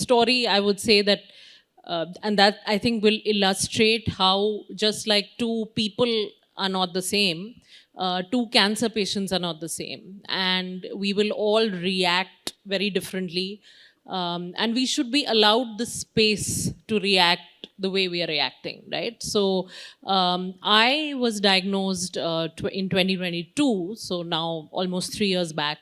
story, I would say that, and that I think will illustrate how just like two people are not the same, two cancer patients are not the same, and we will all react very differently. And we should be allowed the space to react the way we are reacting, right? So I was diagnosed in 2022, so now almost 3 years back.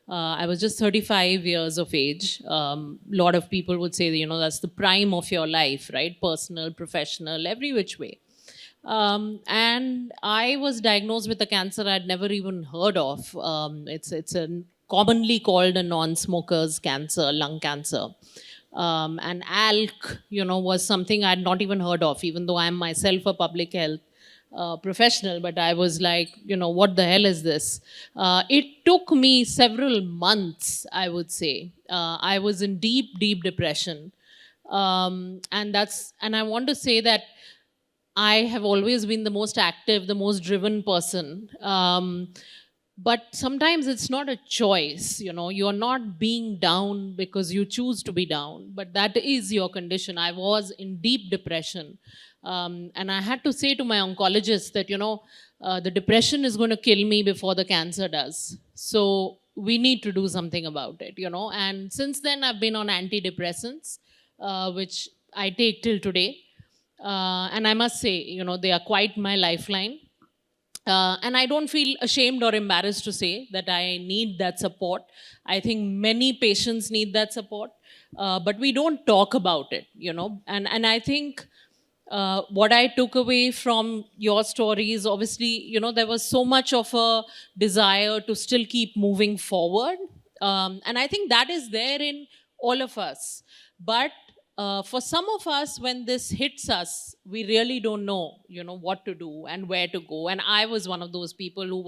I was just 35 years of age. A lot of people would say that, that's the prime of your life, right? Personal, professional, every which way. And I was diagnosed with a cancer I'd never even heard of. It's a commonly called a non-smoker's cancer, lung cancer. And ALK, was something I'd not even heard of, even though I'm myself a public health professional. But I was like, what the hell is this? It took me several months, I would say. I was in deep, deep depression. And I want to say that I have always been the most active, the most driven person. But sometimes it's not a choice, you're not being down because you choose to be down, but that is your condition. I was in deep depression. And I had to say to my oncologist that, the depression is going to kill me before the cancer does. So we need to do something about it, And since then, I've been on antidepressants, which I take till today. And I must say, they are quite my lifeline. And I don't feel ashamed or embarrassed to say that I need that support. I think many patients need that support, but we don't talk about it, And I think what I took away from your story is obviously, there was so much of a desire to still keep moving forward. And I think that is there in all of us. But for some of us, when this hits us, we really don't know, what to do and where to go. And I was one of those people who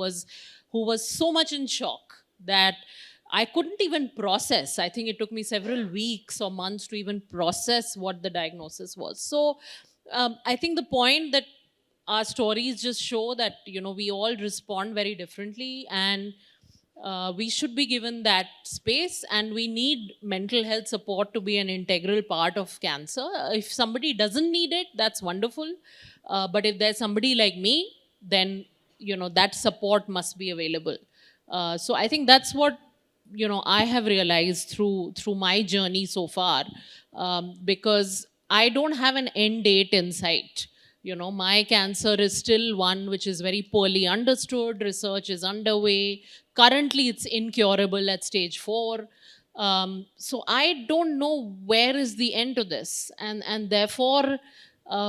was so much in shock that I couldn't even process. I think it took me several weeks or months to even process what the diagnosis was. So I think the point that our stories just show that, we all respond very differently, and we should be given that space, and we need mental health support to be an integral part of cancer. If somebody doesn't need it, that's wonderful. But if there's somebody like me, then, that support must be available. So I think that's what, I have realized through my journey so far, because I don't have an end date in sight. My cancer is still one which is very poorly understood. Research is underway. Currently, it's incurable at stage 4. So I don't know where is the end to this. And therefore,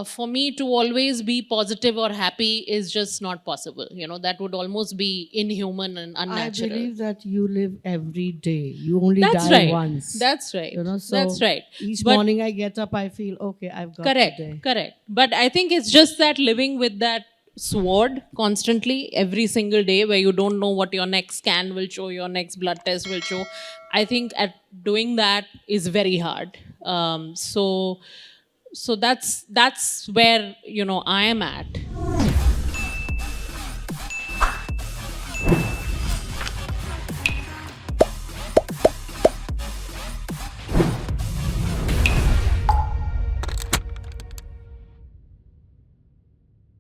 for me to always be positive or happy is just not possible. That would almost be inhuman and unnatural. I believe that you live every day. You only That's die right. once. That's right. So That's right. each But- morning I get up, I feel, okay, I've got Correct, today. correct. But I think it's just that living with that sword constantly every single day, where you don't know what your next scan will show, your next blood test will show. I think at doing that is very hard. So that's where I am at.